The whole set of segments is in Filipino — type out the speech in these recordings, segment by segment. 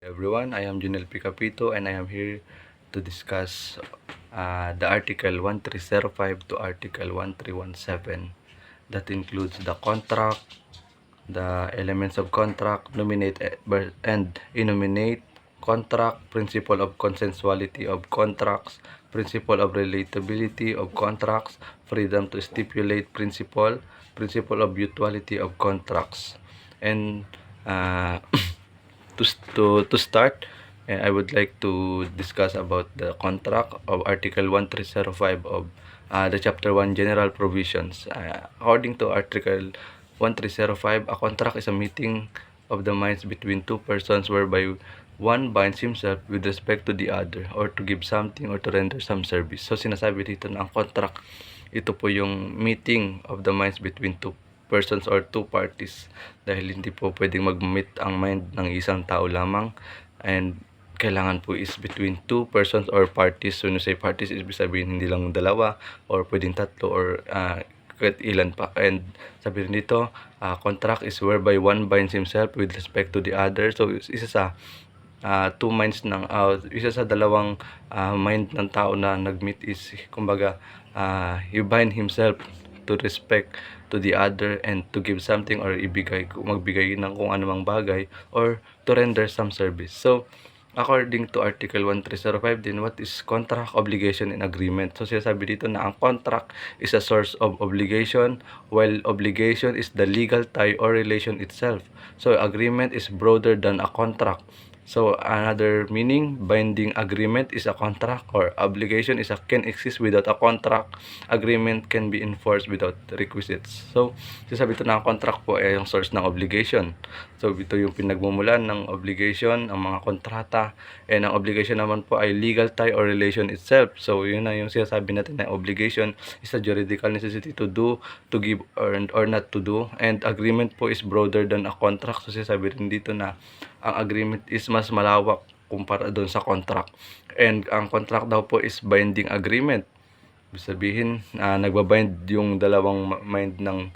Everyone, I am Junel Picapito and I am here to discuss the Article 1305 to Article 1317 that includes the contract, the elements of contract, nominate and innominate contract, principle of consensuality of contracts, principle of relatability of contracts, freedom to stipulate principle of mutuality of contracts. And to start, I would like to discuss about the contract of Article 1305 of the Chapter 1 General Provisions. According to Article 1305, a contract is a meeting of the minds between two persons whereby one binds himself with respect to the other or to give something or to render some service. So sinasabi dito na ang contract, ito po yung meeting of the minds between two persons or two parties, dahil hindi po pwedeng mag-meet ang mind ng isang tao lamang, and kailangan po is between two persons or parties. So when you say parties, ibig sabihin hindi lang dalawa or pwedeng tatlo or kahit ilan pa. And sabi rin dito, contract is whereby one binds himself with respect to the other. So isa sa two minds ng isa sa dalawang mind ng tao na nag-meet is kumbaga he bind himself to respect to the other and to give something or magbigay ng kung anumang bagay or to render some service. So according to Article 1305 din, what is contract, obligation, and agreement? So sinasabi dito na ang contract is a source of obligation, while obligation is the legal tie or relation itself. So agreement is broader than a contract. So another meaning, binding agreement is a contract, or obligation can exist without a contract. Agreement can be enforced without requisites. So sasabi ito na ang contract po ay yung source ng obligation. So ito yung pinagmumulan ng obligation, ang mga kontrata, and ang obligation naman po ay legal tie or relation itself. So yun na yung sinasabi natin na obligation is a juridical necessity to do, to give, or not to do. And agreement po is broader than a contract. So sinasabi rin dito na ang agreement is mas malawak kumpara doon sa contract. And ang contract daw po is binding agreement. Ibig sabihin, nagbabind yung dalawang mind ng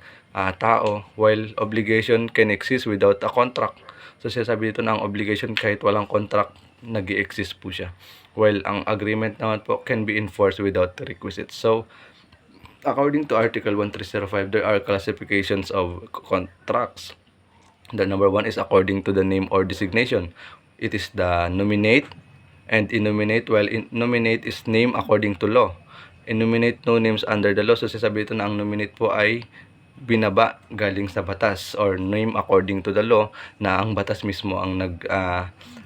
tao, while obligation can exist without a contract. So sinasabi dito na ang obligation kahit walang contract, nag-i-exist po siya. While ang agreement naman po can be enforced without requisites. So according to Article 1305, there are classifications of contracts. The number one is according to the name or designation. It is the nominate and innominate. While nominate is name according to law. Innominate no names under the law. So sasabihin ito na ang nominate po ay binaba galing sa batas, or name according to the law, na ang batas mismo ang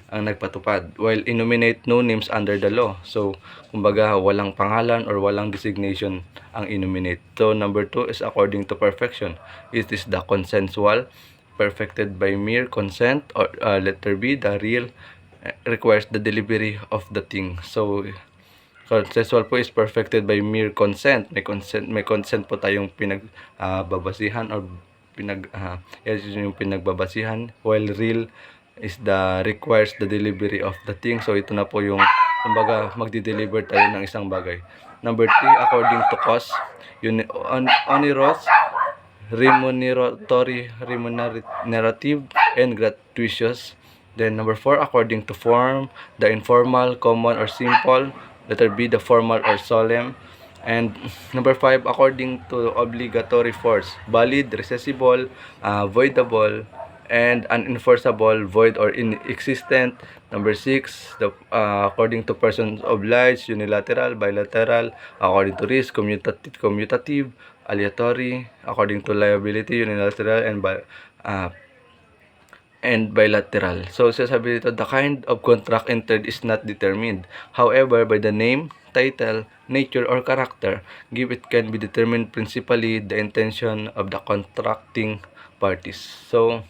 nagpatupad. While innominate no names under the law. So kumbaga walang pangalan or walang designation ang innominate. So number two is according to perfection. It is the consensual, perfected by mere consent, or letter B, the real requires the delivery of the thing. So consensual po is perfected by mere consent. May consent po tayong pinagbabasihan or yung pinagbabasihan, while real is the requires the delivery of the thing. So ito na po yung kumbaga magdi-deliver tayo ng isang bagay. Number 3, according to cost, onerous, remunerative, and gratuitous. Then number 4, according to form, the informal, common, or simple. Letter B, the formal or solemn. And number 5, according to obligatory force, valid, recessible, voidable, and unenforceable, void, or inexistent. Number 6, according to persons obliged, unilateral, bilateral, according to risk, commutative, aleatory, according to liability, unilateral, and bilateral. So sasabi dito, the kind of contract entered is not determined. However, by the name, title, nature, or character give, it can be determined principally the intention of the contracting parties. So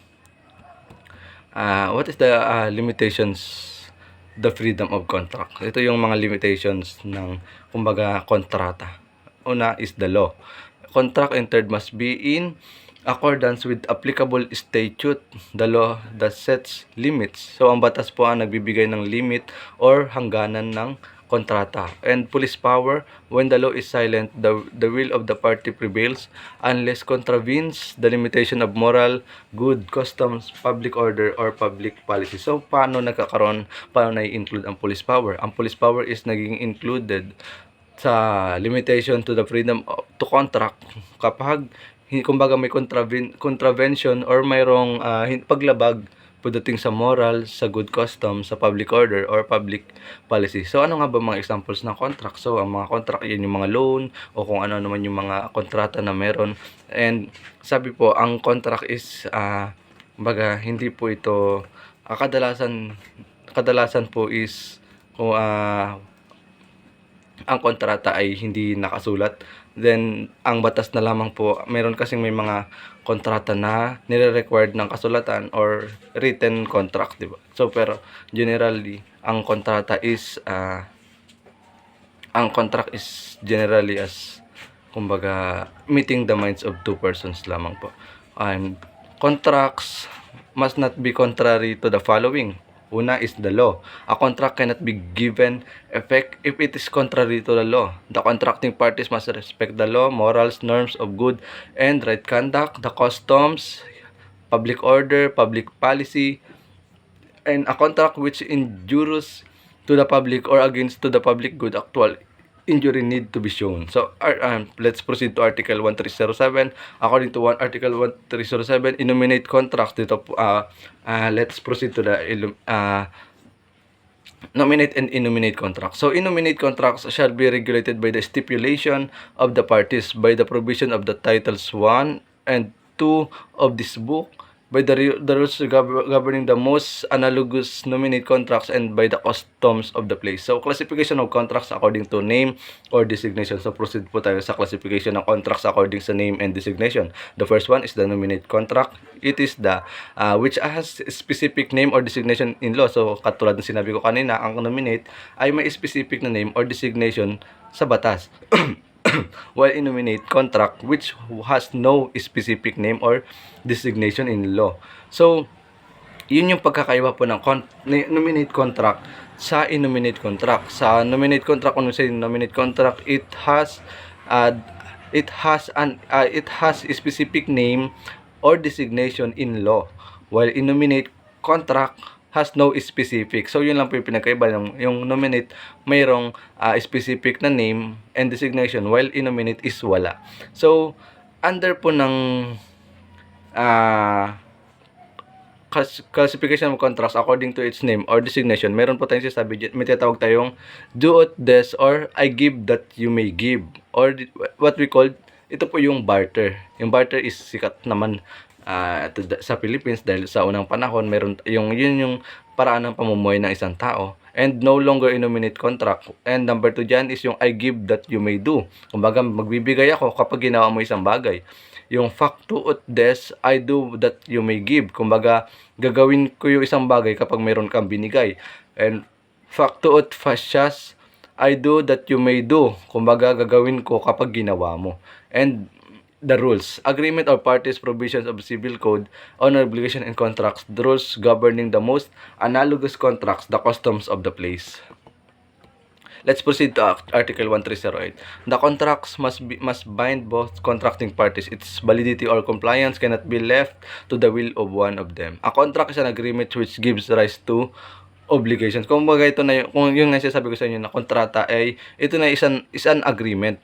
what is the limitations, the freedom of contract? Ito yung mga limitations ng kumbaga kontrata. Una is the law. Contract entered must be in accordance with applicable statute, the law that sets limits. So ang batas po ang nagbibigay ng limit or hangganan ng kontrata. And police power, when the law is silent, the will of the party prevails unless contravenes the limitation of moral, good, customs, public order, or public policy. So, paano nai-include ang police power? Ang police power is naging included sa limitation to the freedom to contract kapag kumbaga may contravention or mayroong paglabag pagdating sa moral, sa good custom, sa public order, or public policy. So, ano nga ba mga examples ng contract? So, ang mga contract, yun yung mga loan, o kung ano naman yung mga kontrata na meron. And, sabi po, ang contract is, kumbaga, hindi po ito, kadalasan po is, kung, ang kontrata ay hindi nakasulat, then ang batas na lamang po, meron kasing may mga kontrata na nire-required ng kasulatan or written contract, di ba? So pero generally ang contract is generally as kumbaga meeting the minds of two persons lamang po. And contracts must not be contrary to the following. Una is the law. A contract cannot be given effect if it is contrary to the law. The contracting parties must respect the law, morals, norms of good and right conduct, the customs, public order, public policy, and a contract which injures to the public or against to the public good, actual injury need to be shown. So, let's proceed to Article 1307. According to Article 1307, innominate contracts. Dito, let's proceed to the nominate and innominate contracts. So, innominate contracts shall be regulated by the stipulation of the parties, by the provision of the Titles 1 and 2 of this book, by the rules governing the most analogous nominate contracts, and by the customs of the place. So, classification of contracts according to name or designation. So, proceed po tayo sa classification ng contracts according sa name and designation. The first one is the nominate contract. It is the which has specific name or designation in law. So, katulad ng sinabi ko kanina, ang nominate ay may specific na name or designation sa batas. While innominate contract which has no specific name or designation in law. So, yun yung pagkakaiba po ng nominate contract sa innominate contract. Sa nominate contract, kung sa nominate contract, it has a specific name or designation in law, while innominate contract has no specific. So, yun lang po yung pinagkaiba. Yung nominate, mayroong specific na name and designation, while innominate is wala. So, under po ng classification of contracts according to its name or designation, meron po tayong sinasabi, may tinatawag tayong do it this or I give that you may give, or what we call, ito po yung barter. Yung barter is sikat naman sa Philippines dahil sa unang panahon meron yung paraan ng pamumuhay ng isang tao, and no longer innominate contract. And number 2 dyan is yung I give that you may do. Kumbaga, magbibigay ako kapag ginawa mo isang bagay. Yung facto ut des, I do that you may give. Kumbaga, gagawin ko yung isang bagay kapag meron kang binigay. And facto ut facias, I do that you may do. Kumbaga, gagawin ko kapag ginawa mo. And the rules, agreement or parties provisions of civil code on obligation and contracts, the rules governing the most analogous contracts, the customs of the place. Let's proceed to Article 1308. The contracts must bind both contracting parties. Its validity or compliance cannot be left to the will of one of them. A contract is an agreement which gives rise to obligations. Kung baga ito na yung nasasabi ko sa inyo na kontrata ay ito na is an agreement.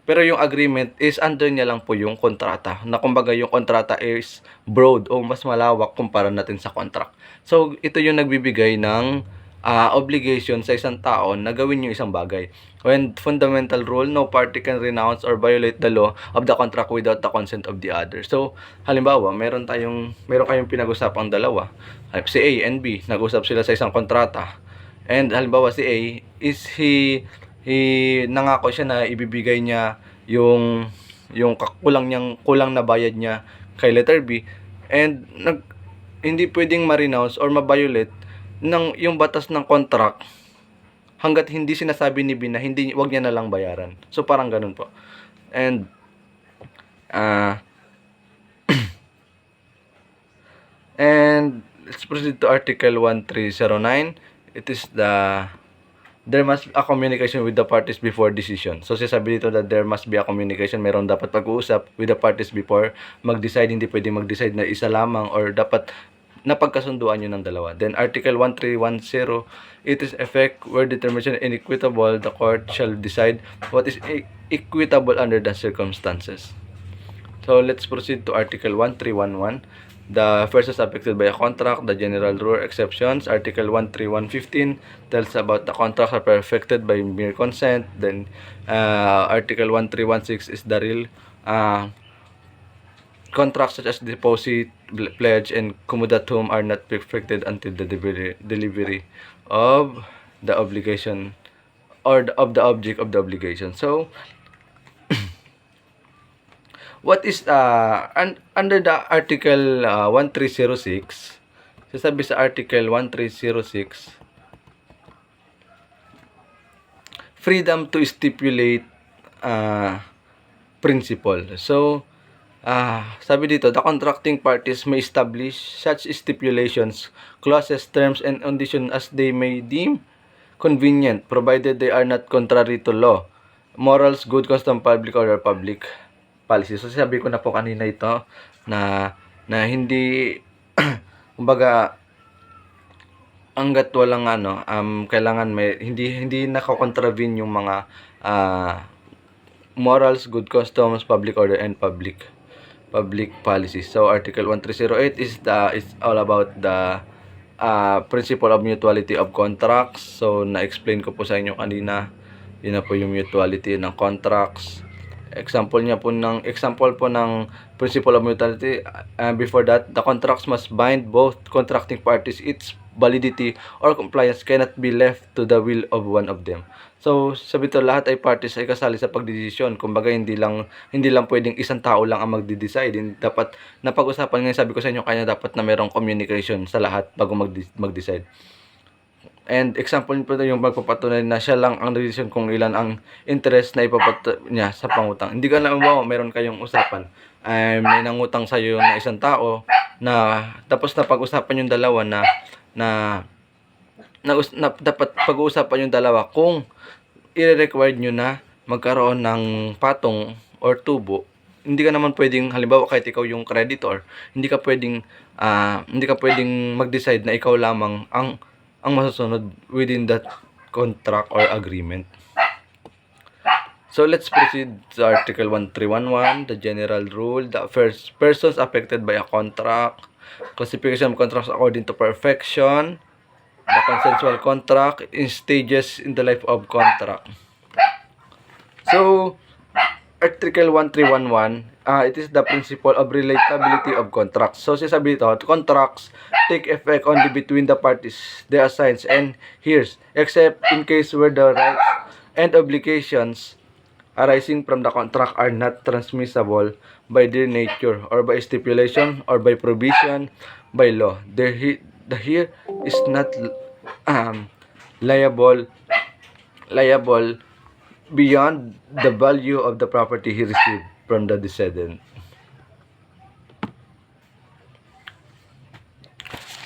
Pero yung agreement is under niya lang po yung kontrata. Na kumbaga yung kontrata is broad o mas malawak kumpara natin sa contract. So, ito yung nagbibigay ng obligation sa isang tao na gawin yung isang bagay. When fundamental rule, no party can renounce or violate the law of the contract without the consent of the other. So, halimbawa, meron kayong pinag-usapang dalawa. Si A and B, nag-usap sila sa isang kontrata. And halimbawa si A is nangako siya na ibibigay niya yung kulang na bayad niya kay letter B, and hindi pwedeng ma-renounce or ma-violate ng yung batas ng contract hangga't hindi sinasabi ni B na wag niya na lang bayaran. So parang ganun po. And and let's proceed to Article 1309. It is there must a communication with the parties before decision. So sinasabi dito that there must be a communication, meron dapat pag-uusap with the parties before mag-decide. Hindi pwedeng mag-decide na isa lamang, or dapat napagkasunduan yun ng dalawa. Then Article 1310, it is effect where determination inequitable, the court shall decide what is equitable under the circumstances. So let's proceed to Article 1311. The persons affected by a contract, the general rule exceptions. Article 13115 tells about the contracts are perfected by mere consent. Then Article 1316 is the real contracts such as deposit, pledge, and commoditum are not perfected until the delivery of the obligation, or of the object of the obligation. So what is under the Article 1306, sasabi sa Article 1306, freedom to stipulate principle. So sabi dito, the contracting parties may establish such stipulations, clauses, terms, and conditions as they may deem convenient, provided they are not contrary to law, morals, good custom, public order, public policy. So sabi ko na po kanina ito na hindi kumbaga hangga't walang kailangan may hindi nako-contravene yung mga morals, good customs, public order, and public policy. So Article 1308 is all about the principle of mutuality of contracts. So na-explain ko po sa inyo kanina, yun na po yung mutuality ng contracts. Example po ng principle of mutuality, before that, the contracts must bind both contracting parties. Its validity or compliance cannot be left to the will of one of them. So sabi to, lahat ay parties ay kasali sa pagdedesisyon. Kumbaga hindi lang pwedeng isang tao lang ang magde-decide. Dapat napag-usapan, ngayon sabi ko sa inyo kanya, dapat na merong communication sa lahat bago mag-decide. And example po yung magpapatunay na siya lang ang decision kung ilan ang interest na ipapat niya sa pangutang. Hindi ka na meron kayong usapan, may nangutang sa iyo na isang tao, na tapos na pag-usapan yung dalawa na dapat pag-uusapan yung dalawa kung i-required nyo na magkaroon ng patong or tubo. Hindi ka naman pwedeng, halimbawa kahit ikaw yung creditor, hindi ka pwedeng mag-decide na ikaw lamang ang masusunod within that contract or agreement. So let's proceed to Article 1311, the general rule. The first persons affected by a contract, classification of contracts according to perfection, the consensual contract in stages in the life of contract. So Article 1311, it is the principle of relatability of contracts. So sasabi dito, contracts take effect only between the parties they assign and hears, except in case where the rights and obligations arising from the contract are not transmissible by their nature, or by stipulation, or by provision by law. The here is not liable beyond the value of the property he received from the decedent.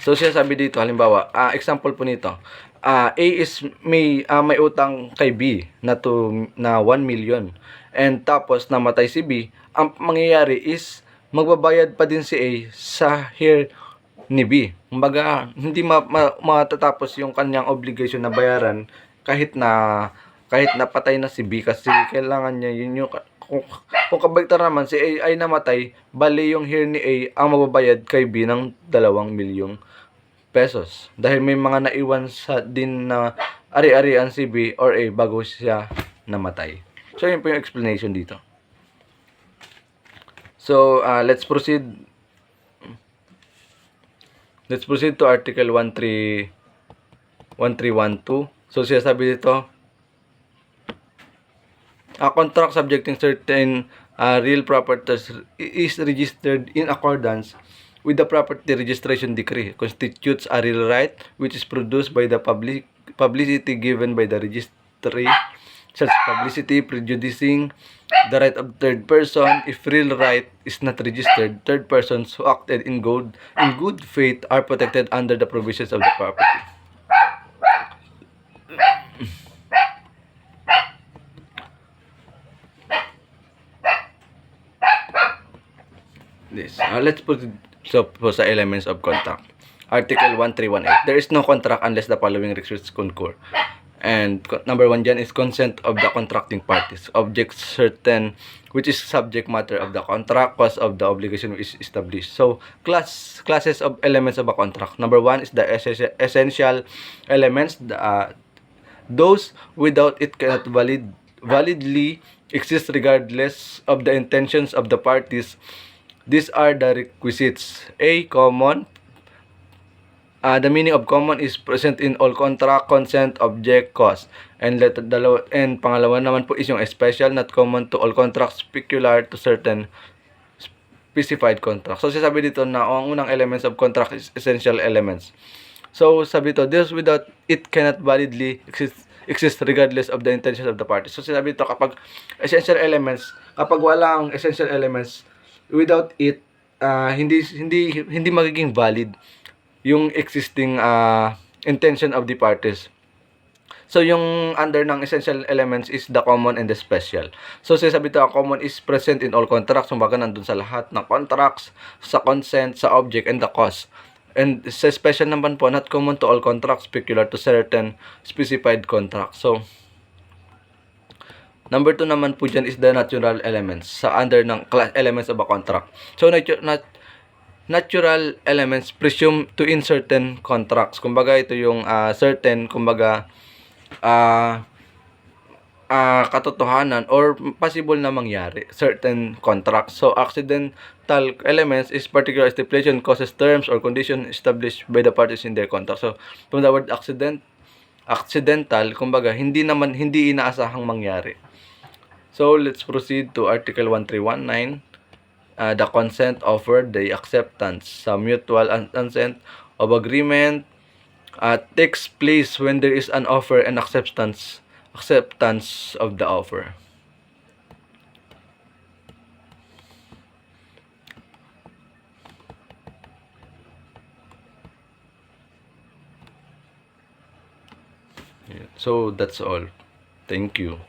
So siya sabi dito, halimbawa, example po nito, A is may utang kay B na 1 million, and tapos namatay si B. Ang mangyayari is magbabayad pa din si A sa heir ni B. Kumbaga hindi matatapos yung kanyang obligation na bayaran kahit na patay na si B, kasi kailangan niya yun yung kung kabaligtaran naman, si A ay namatay, bali yung heir ni A ang magbabayad kay B ng 2 milyong pesos. Dahil may mga naiwan din na ari-arian si B or A bago siya namatay. So yun po yung explanation dito. So let's proceed to Article 1312. So siya sabi dito, a contract subjecting certain real properties is registered in accordance with the property registration decree, constitutes a real right which is produced by the publicity given by the registry. Such publicity prejudicing the right of third person. If real right is not registered, third persons who acted in good faith are protected under the provisions of the property. this. Let's put it po sa elements of contract. Article 1318. There is no contract unless the following requisites concur. And number 1 dyan is consent of the contracting parties. Object certain, which is subject matter of the contract, cause of the obligation is established. So, classes of elements of a contract. Number 1 is the essential elements. Those without it cannot validly exist regardless of the intentions of the parties. These are the requisites. A. Common. The meaning of common is present in all contract, consent, object, cause. And pangalawa naman po is yung special, not common to all contracts, peculiar to certain specified contracts. So, sabi dito na ang unang elements of contract is essential elements. So, sabi dito, this without it cannot validly exist regardless of the intentions of the parties. So, sabi dito, kapag essential elements, kapag walang essential elements, without it, hindi magiging valid yung existing intention of the parties. So, yung under ng essential elements is the common and the special. So, sabi ito, ang common is present in all contracts. Kumbaga, nandun sa lahat ng contracts, sa consent, sa object, and the cause. And sa special naman po, not common to all contracts, peculiar to certain specified contracts. So, number 2 naman po dyan is the natural elements sa under ng elements of a contract. So, natural elements presume to in certain contracts. Kumbaga, ito yung certain, kumbaga, katotohanan or possible na mangyari, certain contracts. So, accidental elements is particular stipulation, causes, terms, or condition established by the parties in their contract. So, from the word accidental, kumbaga, hindi inaasahang mangyari. So, let's proceed to Article 1319. The consent offered, the acceptance. Sa mutual consent of agreement takes place when there is an offer and acceptance of the offer. So that's all. Thank you.